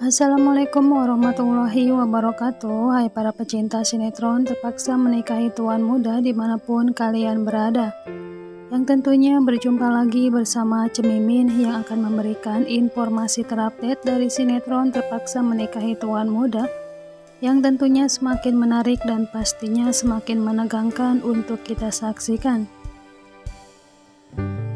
Assalamualaikum warahmatullahi wabarakatuh. Hai para pecinta sinetron terpaksa menikahi tuan muda dimanapun kalian berada, yang tentunya berjumpa lagi bersama Cemimin yang akan memberikan informasi terupdate dari sinetron terpaksa menikahi tuan muda, yang tentunya semakin menarik dan pastinya semakin menegangkan untuk kita saksikan.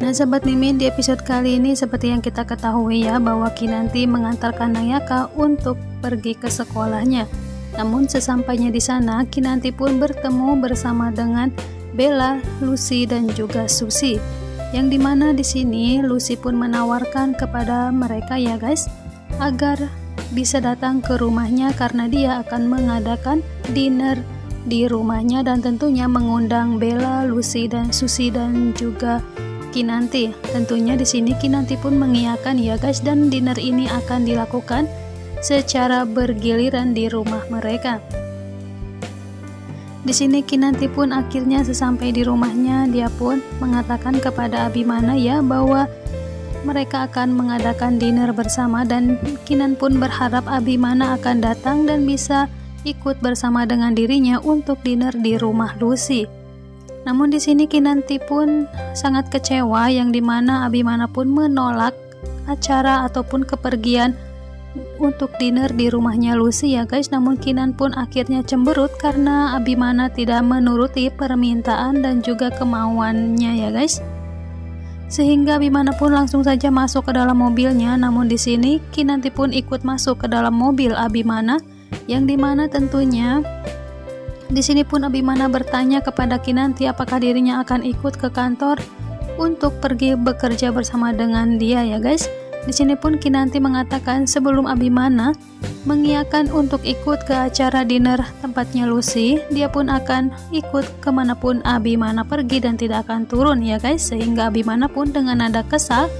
Nah sahabat Mimin, di episode kali ini seperti yang kita ketahui ya, bahwa Kinanti mengantarkan Nayaka untuk pergi ke sekolahnya. Namun sesampainya di sana, Kinanti pun bertemu bersama dengan Bella, Lucy dan juga Susi. Yang dimana di sini Lucy pun menawarkan kepada mereka ya guys, agar bisa datang ke rumahnya karena dia akan mengadakan dinner di rumahnya dan tentunya mengundang Bella, Lucy dan Susi dan juga Kinanti. Tentunya di sini Kinanti pun mengiyakan ya guys, dan dinner ini akan dilakukan secara bergiliran di rumah mereka. Di sini Kinanti pun akhirnya sesampai di rumahnya, dia pun mengatakan kepada Abimana ya bahwa mereka akan mengadakan dinner bersama, dan Kinan pun berharap Abimana akan datang dan bisa ikut bersama dengan dirinya untuk dinner di rumah Lucy. Namun di sini Kinanti pun sangat kecewa, yang dimana Abimana pun menolak acara ataupun kepergian untuk dinner di rumahnya Lucy ya guys. Namun Kinan pun akhirnya cemberut karena Abimana tidak menuruti permintaan dan juga kemauannya ya guys. Sehingga Abimana pun langsung saja masuk ke dalam mobilnya. Namun di sini Kinanti pun ikut masuk ke dalam mobil Abimana, yang dimana tentunya di sini pun Abimana bertanya kepada Kinanti apakah dirinya akan ikut ke kantor untuk pergi bekerja bersama dengan dia ya guys. Di sini pun Kinanti mengatakan sebelum Abimana mengiyakan untuk ikut ke acara dinner tempatnya Lucy, dia pun akan ikut kemanapun Abimana pergi dan tidak akan turun ya guys. Sehingga Abimana pun dengan nada kesal,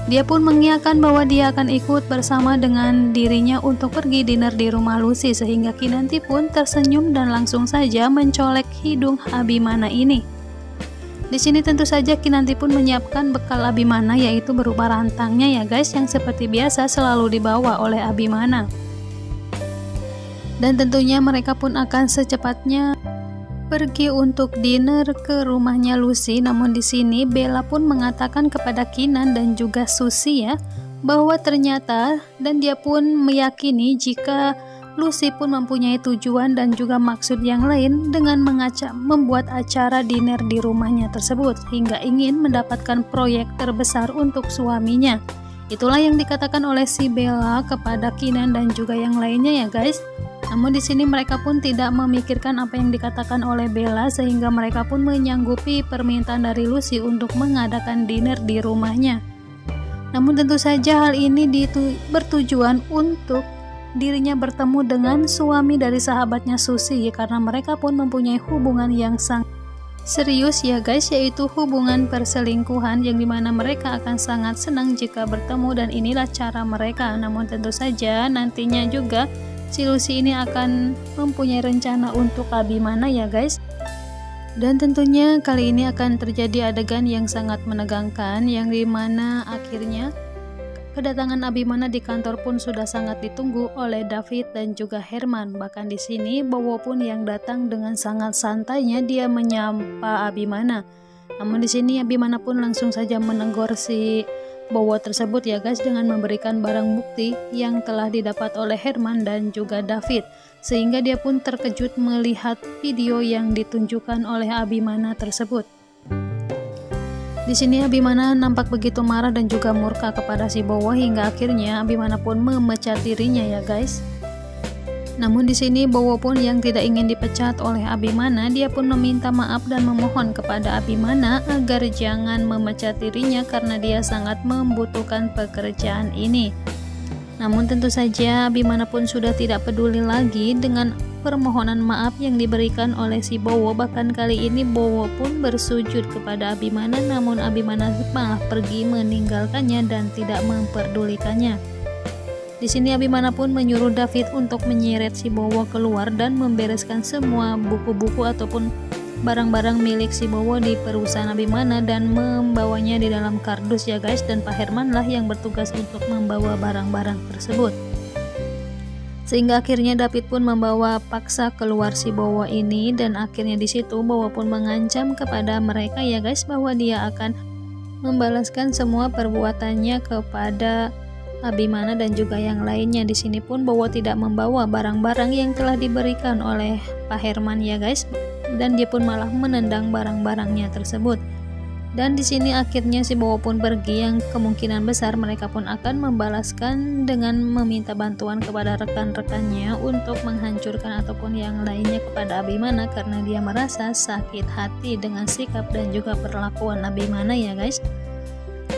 dia pun mengiyakan bahwa dia akan ikut bersama dengan dirinya untuk pergi dinner di rumah Lucy. Sehingga Kinanti pun tersenyum dan langsung saja mencolek hidung Abimana ini. Di sini tentu saja Kinanti pun menyiapkan bekal Abimana, yaitu berupa rantangnya ya guys, yang seperti biasa selalu dibawa oleh Abimana. Dan tentunya mereka pun akan secepatnya pergi untuk dinner ke rumahnya Lucy. Namun di sini Bella pun mengatakan kepada Kinan dan juga Susi ya, bahwa ternyata dan dia pun meyakini jika Lucy pun mempunyai tujuan dan juga maksud yang lain dengan membuat acara dinner di rumahnya tersebut, hingga ingin mendapatkan proyek terbesar untuk suaminya. Itulah yang dikatakan oleh si Bella kepada Kinan dan juga yang lainnya ya guys. Namun di sini mereka pun tidak memikirkan apa yang dikatakan oleh Bella, sehingga mereka pun menyanggupi permintaan dari Lucy untuk mengadakan dinner di rumahnya. Namun tentu saja hal ini bertujuan untuk dirinya bertemu dengan suami dari sahabatnya Susi, karena mereka pun mempunyai hubungan yang sangat serius ya guys, yaitu hubungan perselingkuhan, yang dimana mereka akan sangat senang jika bertemu, dan inilah cara mereka. Namun tentu saja nantinya juga si Lucy ini akan mempunyai rencana untuk Abimana ya guys. Dan tentunya kali ini akan terjadi adegan yang sangat menegangkan, yang dimana akhirnya kedatangan Abimana di kantor pun sudah sangat ditunggu oleh David dan juga Herman. Bahkan di sini Bowo pun yang datang dengan sangat santainya dia menyapa Abimana. Namun di sini Abimana pun langsung saja menegur si Bowo tersebut ya guys, dengan memberikan barang bukti yang telah didapat oleh Herman dan juga David. Sehingga dia pun terkejut melihat video yang ditunjukkan oleh Abimana tersebut. Di sini Abimana nampak begitu marah dan juga murka kepada si Bowo, hingga akhirnya Abimana pun memecat dirinya ya guys. Namun di sini Bowo pun yang tidak ingin dipecat oleh Abimana, dia pun meminta maaf dan memohon kepada Abimana agar jangan memecat dirinya karena dia sangat membutuhkan pekerjaan ini. Namun tentu saja Abimana pun sudah tidak peduli lagi dengan permohonan maaf yang diberikan oleh si Bowo. Bahkan kali ini Bowo pun bersujud kepada Abimana, namun Abimana malah pergi meninggalkannya dan tidak memperdulikannya. Di sini Abimana pun menyuruh David untuk menyeret si Bowo keluar dan membereskan semua buku-buku ataupun barang-barang milik si Bowo di perusahaan Abimana dan membawanya di dalam kardus ya guys. Dan Pak Herman lah yang bertugas untuk membawa barang-barang tersebut. Sehingga akhirnya David pun membawa paksa keluar si Bowo ini, dan akhirnya di situ Bowo pun mengancam kepada mereka ya guys bahwa dia akan membalaskan semua perbuatannya kepada Abimana dan juga yang lainnya. Di sini pun Bowo tidak membawa barang-barang yang telah diberikan oleh Pak Herman ya guys, dan dia pun malah menendang barang-barangnya tersebut. Dan di sini akhirnya si Bowo pun pergi, yang kemungkinan besar mereka pun akan membalaskan dengan meminta bantuan kepada rekan-rekannya untuk menghancurkan ataupun yang lainnya kepada Abimana, karena dia merasa sakit hati dengan sikap dan juga perlakuan Abimana ya guys.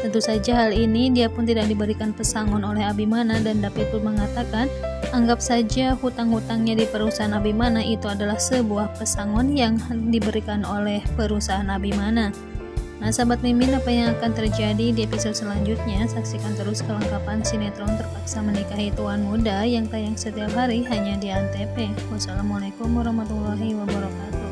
Tentu saja hal ini dia pun tidak diberikan pesangon oleh Abimana, dan David pun mengatakan anggap saja hutang-hutangnya di perusahaan Abimana itu adalah sebuah pesangon yang diberikan oleh perusahaan Abimana. Nah sahabat Mimin, apa yang akan terjadi di episode selanjutnya? Saksikan terus kelengkapan sinetron Terpaksa Menikahi Tuan Muda yang tayang setiap hari hanya di Antv. Wassalamualaikum warahmatullahi wabarakatuh.